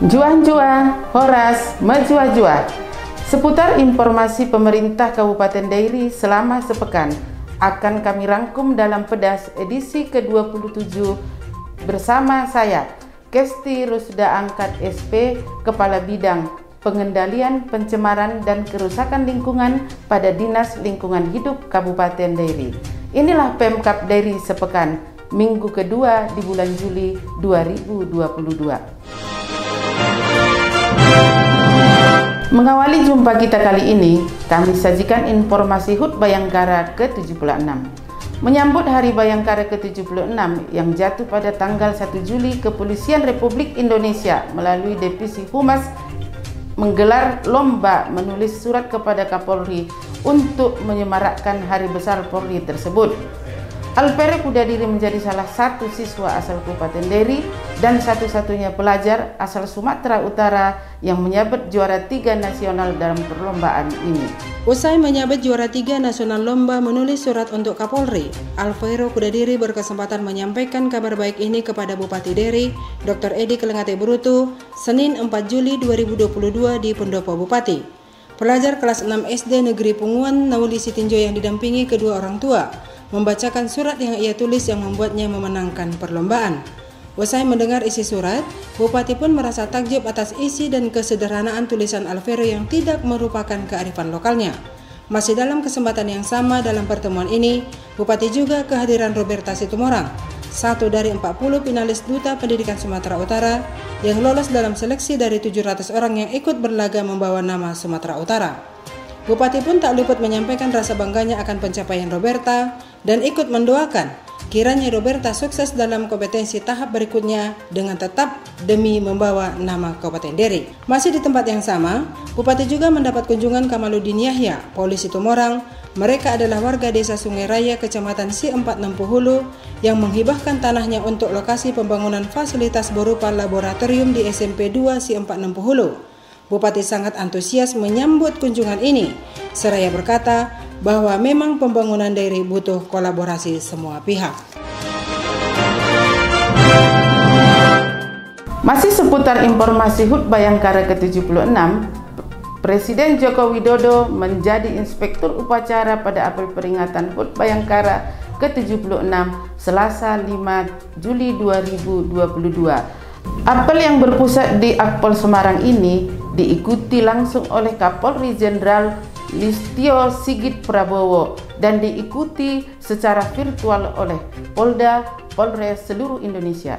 Jua-jua, horas, menjua-jua. Seputar informasi pemerintah Kabupaten Dairi selama sepekan akan kami rangkum dalam Pedas edisi ke-27 bersama saya, Kesti Rusda Angkat SP, Kepala Bidang Pengendalian Pencemaran dan Kerusakan Lingkungan pada Dinas Lingkungan Hidup Kabupaten Dairi. Inilah Pemkab Dairi sepekan, minggu kedua di bulan Juli 2022. Mengawali jumpa kita kali ini, kami sajikan informasi HUT Bayangkara ke-76. Menyambut Hari Bayangkara ke-76 yang jatuh pada tanggal 1 Juli, Kepolisian Republik Indonesia melalui Divisi Humas menggelar lomba menulis surat kepada Kapolri untuk menyemarakkan Hari Besar Polri tersebut. Alfere Kudadiri menjadi salah satu siswa asal Kabupaten Dairi dan satu-satunya pelajar asal Sumatera Utara yang menyabet juara 3 nasional dalam perlombaan ini. Usai menyabet juara 3 nasional lomba menulis surat untuk Kapolri, Alfere Kudadiri berkesempatan menyampaikan kabar baik ini kepada Bupati Dairi, Dr. Edi Kelengate Brutu, Senin 4 Juli 2022 di Pendopo Bupati. Pelajar kelas 6 SD Negeri Punguan Nauli Sitinjo yang didampingi kedua orang tua membacakan surat yang ia tulis yang membuatnya memenangkan perlombaan. Usai mendengar isi surat, Bupati pun merasa takjub atas isi dan kesederhanaan tulisan Alfere yang tidak merupakan kearifan lokalnya. Masih dalam kesempatan yang sama dalam pertemuan ini, Bupati juga kehadiran Roberta Situmorang, satu dari 40 finalis Duta Pendidikan Sumatera Utara yang lolos dalam seleksi dari 700 orang yang ikut berlaga membawa nama Sumatera Utara. Bupati pun tak luput menyampaikan rasa bangganya akan pencapaian Roberta dan ikut mendoakan kiranya Roberta sukses dalam kompetensi tahap berikutnya dengan tetap demi membawa nama Kabupaten Dairi. Masih di tempat yang sama, Bupati juga mendapat kunjungan Kamaludin Yahya, Polisi Tumorang. Mereka adalah warga desa Sungai Raya, Kecamatan Si460 Hulu yang menghibahkan tanahnya untuk lokasi pembangunan fasilitas berupa laboratorium di SMP 2 Si460 Hulu. Bupati sangat antusias menyambut kunjungan ini, seraya berkata bahwa memang pembangunan Dairi butuh kolaborasi semua pihak. Masih seputar informasi HUT Bayangkara ke-76, Presiden Joko Widodo menjadi inspektur upacara pada apel peringatan HUT Bayangkara ke-76 Selasa 5 Juli 2022. Apel yang berpusat di Akpol Semarang ini diikuti langsung oleh Kapolri Jenderal Listio Sigit Prabowo dan diikuti secara virtual oleh Polda, Polres seluruh Indonesia.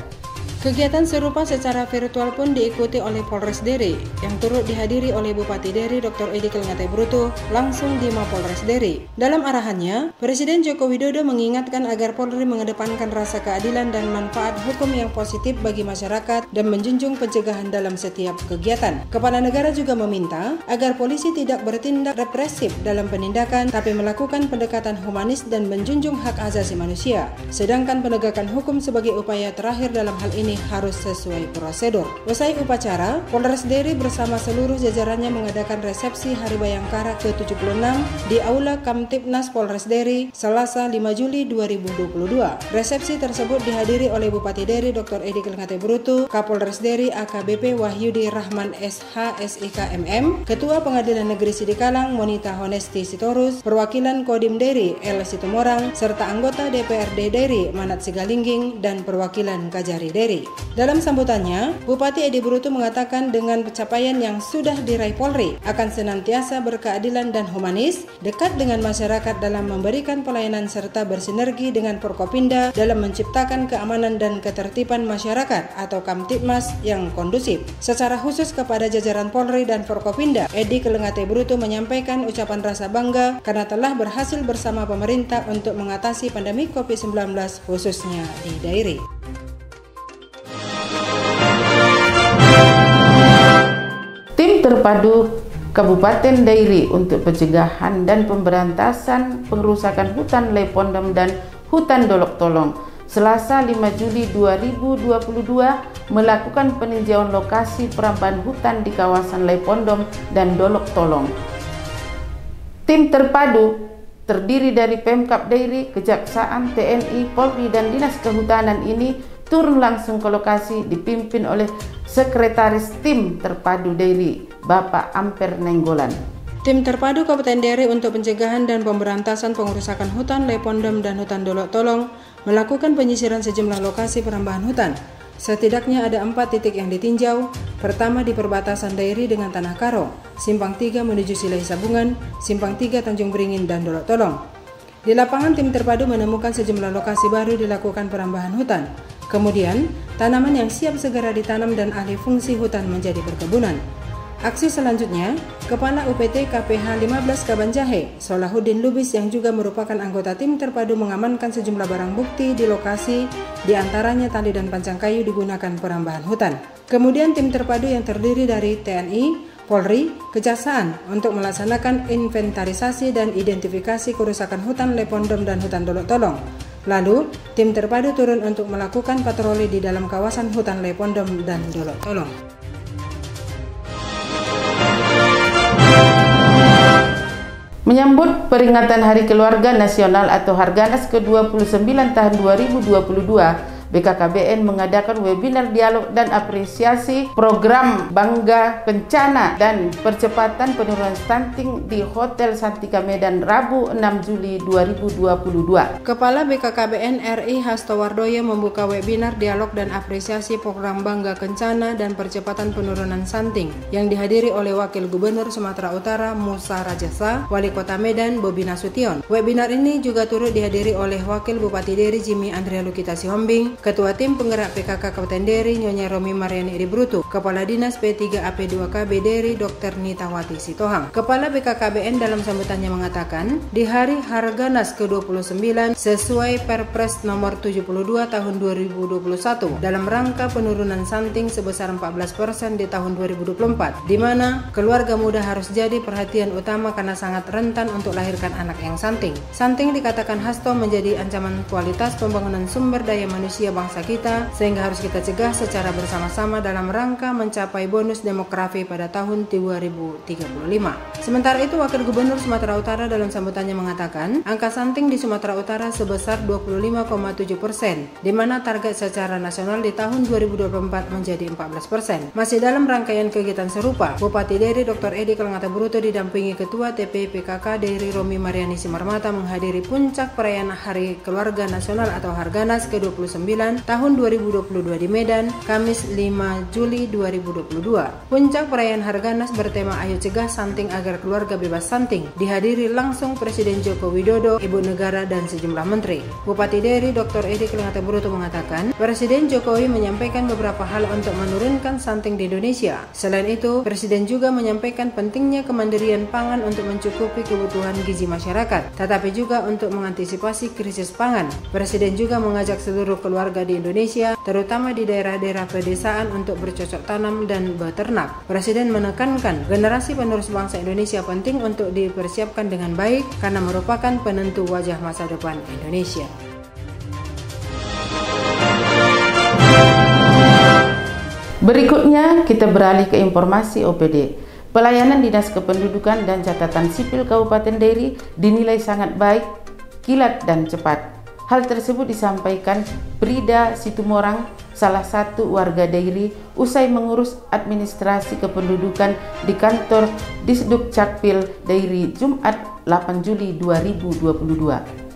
Kegiatan serupa secara virtual pun diikuti oleh Polres Dairi yang turut dihadiri oleh Bupati Dairi Dr. Edi Kelengate Brutu langsung di Mapolres Dairi. Dalam arahannya, Presiden Joko Widodo mengingatkan agar Polri mengedepankan rasa keadilan dan manfaat hukum yang positif bagi masyarakat dan menjunjung pencegahan dalam setiap kegiatan. Kepala negara juga meminta agar polisi tidak bertindak represif dalam penindakan tapi melakukan pendekatan humanis dan menjunjung hak asasi manusia. Sedangkan penegakan hukum sebagai upaya terakhir dalam hal ini harus sesuai prosedur. Usai upacara, Polres Dairi bersama seluruh jajarannya mengadakan resepsi Hari Bayangkara ke-76 di Aula Kamtipnas Polres Dairi Selasa 5 Juli 2022. Resepsi tersebut dihadiri oleh Bupati Dairi Dr. Edi Kelengate Brutu, Kapolres Dairi AKBP Wahyudi Rahman SH SIK MM, Ketua Pengadilan Negeri Sidikalang Monita Honesti Sitorus, perwakilan Kodim Dairi L Situmorang, serta anggota DPRD Dairi Manat Sigalingging dan perwakilan Kajari Dairi. Dalam sambutannya, Bupati Edi Brutu mengatakan dengan pencapaian yang sudah diraih Polri akan senantiasa berkeadilan dan humanis, dekat dengan masyarakat dalam memberikan pelayanan serta bersinergi dengan Forkopimda dalam menciptakan keamanan dan ketertiban masyarakat atau Kamtipmas yang kondusif. Secara khusus kepada jajaran Polri dan Forkopimda, Edi Kelengate Brutu menyampaikan ucapan rasa bangga karena telah berhasil bersama pemerintah untuk mengatasi pandemi COVID-19 khususnya di Dairi. Tim Terpadu Kabupaten Dairi untuk pencegahan dan pemberantasan pengerusakan hutan Lepondom dan hutan Dolok Tolong Selasa 5 Juli 2022 melakukan peninjauan lokasi perambahan hutan di kawasan Lepondom dan Dolok Tolong. Tim terpadu terdiri dari Pemkab Dairi, Kejaksaan, TNI, Polri dan Dinas Kehutanan ini turun langsung ke lokasi dipimpin oleh Sekretaris Tim Terpadu Dairy, Bapak Amper Nenggolan. Tim Terpadu Kabupaten Deri untuk Pencegahan dan Pemberantasan Pengerusakan Hutan Lepondem dan Hutan Dolok Tolong melakukan penyisiran sejumlah lokasi perambahan hutan. Setidaknya ada 4 titik yang ditinjau. Pertama di perbatasan Dairi dengan Tanah Karo, Simpang 3 menuju Silai Sabungan, Simpang 3 Tanjung Beringin dan Dolok Tolong. Di lapangan tim terpadu menemukan sejumlah lokasi baru dilakukan perambahan hutan. Kemudian, tanaman yang siap segera ditanam dan alih fungsi hutan menjadi perkebunan. Aksi selanjutnya, Kepala UPT KPH 15 Kabanjahe, Solahuddin Lubis yang juga merupakan anggota tim terpadu mengamankan sejumlah barang bukti di lokasi, diantaranya tali dan pancang kayu digunakan perambahan hutan. Kemudian tim terpadu yang terdiri dari TNI, Polri, Kejaksaan untuk melaksanakan inventarisasi dan identifikasi kerusakan hutan Lepondem dan hutan Dolok Tolong. Lalu, tim terpadu turun untuk melakukan patroli di dalam kawasan hutan Lepondem dan Dolok Tolong. Menyambut peringatan Hari Keluarga Nasional atau Harganas ke-29 tahun 2022, BKKBN mengadakan webinar dialog dan apresiasi program Bangga Kencana dan percepatan penurunan stunting di Hotel Santika Medan Rabu 6 Juli 2022. Kepala BKKBN RI Hasto Wardoyo membuka webinar dialog dan apresiasi program Bangga Kencana dan percepatan penurunan stunting yang dihadiri oleh Wakil Gubernur Sumatera Utara Musa Rajasa, Wali Kota Medan Bobi Nasution. Webinar ini juga turut dihadiri oleh Wakil Bupati Deri Jimmy Andrea Lukita Sihombing, Ketua Tim Penggerak PKK Kabupaten Deri Nyonya Romi Mariani Idibrutu, Kepala Dinas P3AP2KB Deri Dr. Nitawati Sitohang. Kepala BKKBN dalam sambutannya mengatakan, di Hari Harganas ke-29 sesuai Perpres nomor 72 tahun 2021 dalam rangka penurunan stunting sebesar 14% di tahun 2024, di mana keluarga muda harus jadi perhatian utama karena sangat rentan untuk lahirkan anak yang stunting. Stunting dikatakan Hasto menjadi ancaman kualitas pembangunan sumber daya manusia bangsa kita, sehingga harus kita cegah secara bersama-sama dalam rangka mencapai bonus demografi pada tahun 2035. Sementara itu, Wakil Gubernur Sumatera Utara dalam sambutannya mengatakan, angka stunting di Sumatera Utara sebesar 25,7%, di mana target secara nasional di tahun 2024 menjadi 14%. Masih dalam rangkaian kegiatan serupa, Bupati Deri Dr. Edi Kelengata Bruto didampingi Ketua TP PKK Deri Romi Mariani Simarmata menghadiri puncak perayaan Hari Keluarga Nasional atau Harganas ke-29 tahun 2022 di Medan, Kamis 5 Juli 2022. Puncak perayaan Harganas bertema Ayo Cegah Stunting Agar Keluarga Bebas Stunting dihadiri langsung Presiden Joko Widodo, Ibu Negara dan sejumlah menteri. Bupati Deri Dr. Edi Kelengata Bruto mengatakan, Presiden Jokowi menyampaikan beberapa hal untuk menurunkan stunting di Indonesia. Selain itu, Presiden juga menyampaikan pentingnya kemandirian pangan untuk mencukupi kebutuhan gizi masyarakat, tetapi juga untuk mengantisipasi krisis pangan. Presiden juga mengajak seluruh keluarga di Indonesia, terutama di daerah-daerah pedesaan untuk bercocok tanam dan beternak. Presiden menekankan generasi penerus bangsa Indonesia penting untuk dipersiapkan dengan baik karena merupakan penentu wajah masa depan Indonesia. Berikutnya kita beralih ke informasi OPD. Pelayanan Dinas Kependudukan dan Catatan Sipil Kabupaten Deri dinilai sangat baik, kilat dan cepat. Hal tersebut disampaikan Brida Situmorang, salah satu warga Deri, usai mengurus administrasi kependudukan di kantor Disduk Capil Deri Jumat 8 Juli 2022.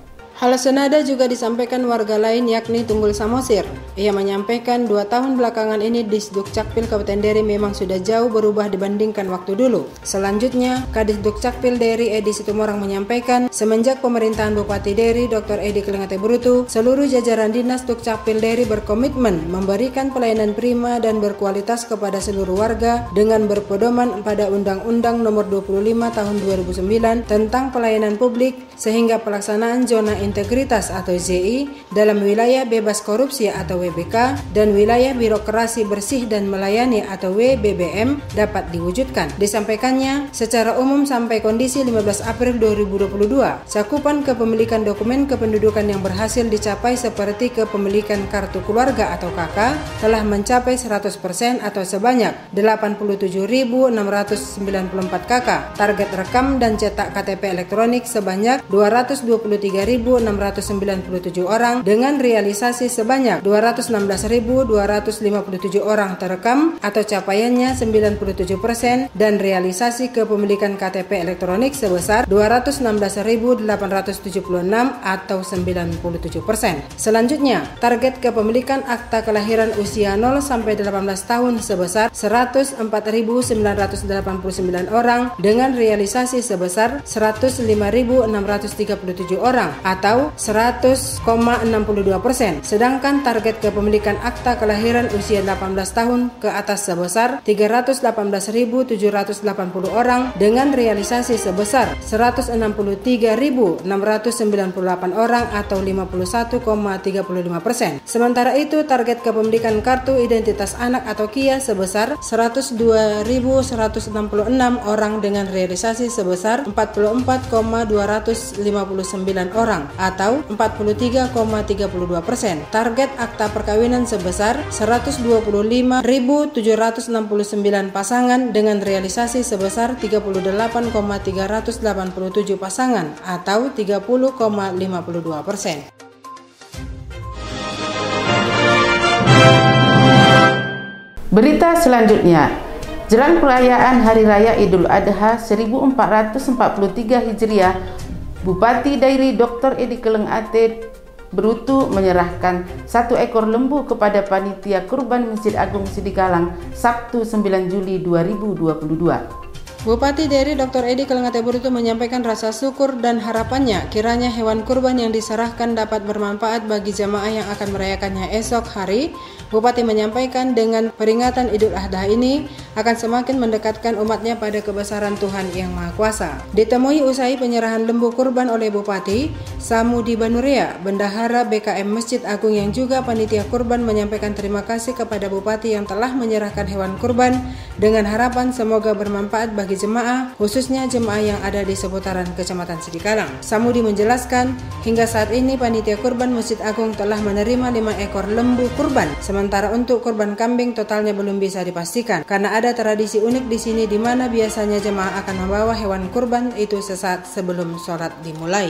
Hal senada juga disampaikan warga lain yakni Tunggul Samosir. Ia menyampaikan 2 tahun belakangan ini Disduk Capil Kabupaten Deri memang sudah jauh berubah dibandingkan waktu dulu. Selanjutnya, Kadisduk Capil Deri Edi Situmorang menyampaikan semenjak pemerintahan Bupati Deri Dr. Edi Kelengata Bruto, seluruh jajaran Dinas Dukcapil Deri berkomitmen memberikan pelayanan prima dan berkualitas kepada seluruh warga dengan berpedoman pada Undang-Undang Nomor 25 Tahun 2009 tentang pelayanan publik sehingga pelaksanaan zona integritas atau ZI dalam wilayah bebas korupsi atau WBK dan wilayah birokrasi bersih dan melayani atau WBBM dapat diwujudkan. Disampaikannya secara umum sampai kondisi 15 April 2022, cakupan kepemilikan dokumen kependudukan yang berhasil dicapai seperti kepemilikan kartu keluarga atau KK telah mencapai 100% atau sebanyak 87.694 KK. Target rekam dan cetak KTP elektronik sebanyak 223.697 orang dengan realisasi sebanyak 216.257 orang terekam atau capaiannya 97% dan realisasi kepemilikan KTP elektronik sebesar 216.876 atau 97%. Selanjutnya, target kepemilikan akta kelahiran usia 0 sampai 18 tahun sebesar 104.989 orang dengan realisasi sebesar 105.637 orang atau 100,62%. Sedangkan target kepemilikan akta kelahiran usia 18 tahun ke atas sebesar 318.780 orang dengan realisasi sebesar 163.698 orang atau 51,35%. Sementara itu, target kepemilikan kartu identitas anak atau KIA sebesar 102.166 orang dengan realisasi sebesar 44,259 orang atau 43,32%. Target akta perkawinan sebesar 125.769 pasangan dengan realisasi sebesar 38,387 pasangan atau 30,52%. Berita selanjutnya, jelang perayaan Hari Raya Idul Adha 1443 Hijriah, Bupati Dairi Dr. Edi Keleng Ate Brutu menyerahkan 1 ekor lembu kepada panitia kurban Masjid Agung Sidikalang Sabtu 9 Juli 2022. Bupati Dairi Dr. Edi Keleng Ate Brutu menyampaikan rasa syukur dan harapannya kiranya hewan kurban yang diserahkan dapat bermanfaat bagi jamaah yang akan merayakannya esok hari. Bupati menyampaikan dengan peringatan Idul Adha ini akan semakin mendekatkan umatnya pada kebesaran Tuhan Yang Maha Kuasa. Ditemui usai penyerahan lembu kurban oleh Bupati, Samudi Banurea, Bendahara BKM Masjid Agung yang juga panitia kurban menyampaikan terima kasih kepada Bupati yang telah menyerahkan hewan kurban dengan harapan semoga bermanfaat bagi jemaah, khususnya jemaah yang ada di seputaran Kecamatan Sidikalang. Samudi menjelaskan, hingga saat ini panitia kurban Masjid Agung telah menerima 5 ekor lembu kurban, sementara untuk kurban kambing totalnya belum bisa dipastikan karena ada tradisi unik di sini di mana biasanya jemaah akan membawa hewan kurban itu sesaat sebelum sholat dimulai.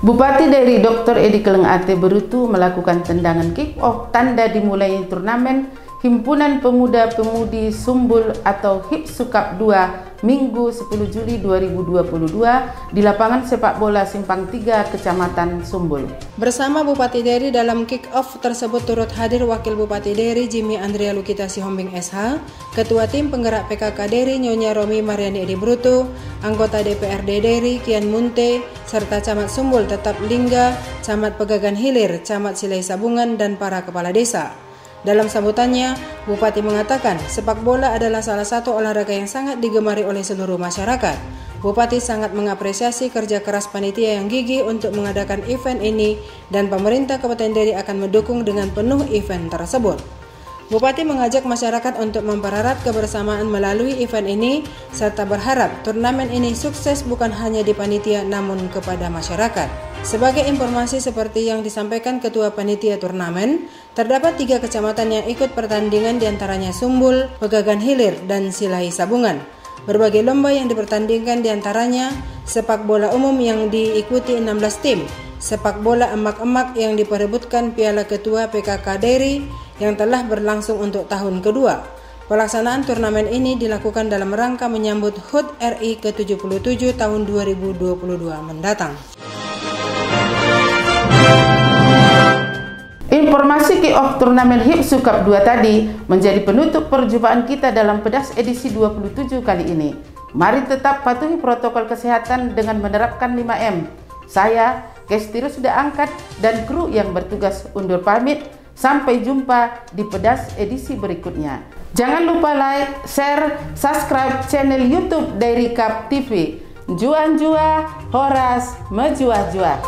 Bupati Dairi Dr. Edi Keleng Ate Brutu melakukan tendangan kick-off tanda dimulai turnamen Himpunan Pemuda-Pemudi Sumbul atau HIPSUKAP 2 Minggu 10 Juli 2022 di lapangan sepak bola Simpang 3 Kecamatan Sumbul. Bersama Bupati Dairi dalam kick-off tersebut turut hadir Wakil Bupati Dairi Jimmy Andrea Lukita Sihombing SH, Ketua Tim Penggerak PKK Dairi Nyonya Romi Mariani Edi Brutu, anggota DPRD Dairi Kian Munte, serta Camat Sumbul Tetap Lingga, Camat Pegagan Hilir, Camat Silai Sabungan, dan para kepala desa. Dalam sambutannya, Bupati mengatakan sepak bola adalah salah satu olahraga yang sangat digemari oleh seluruh masyarakat. Bupati sangat mengapresiasi kerja keras panitia yang gigih untuk mengadakan event ini dan pemerintah Kabupaten Dairi akan mendukung dengan penuh event tersebut. Bupati mengajak masyarakat untuk mempererat kebersamaan melalui event ini serta berharap turnamen ini sukses bukan hanya di panitia namun kepada masyarakat. Sebagai informasi seperti yang disampaikan Ketua Panitia Turnamen, terdapat 3 kecamatan yang ikut pertandingan diantaranya Sumbul, Pegagan Hilir, dan Silai Sabungan. Berbagai lomba yang dipertandingkan diantaranya sepak bola umum yang diikuti 16 tim, sepak bola emak-emak yang diperebutkan Piala Ketua PKK Dairi yang telah berlangsung untuk tahun kedua. Pelaksanaan turnamen ini dilakukan dalam rangka menyambut HUT RI ke-77 tahun 2022 mendatang. Informasi kick-off turnamen HIPSUKAP 2 tadi menjadi penutup perjumpaan kita dalam Pedas edisi 27 kali ini. Mari tetap patuhi protokol kesehatan dengan menerapkan 5M. Saya, Kestiro sudah angkat, dan kru yang bertugas undur pamit. Sampai jumpa di Pedas edisi berikutnya. Jangan lupa like, share, subscribe channel YouTube Dairi Cup TV. Jua-jua, horas, menjua-jua.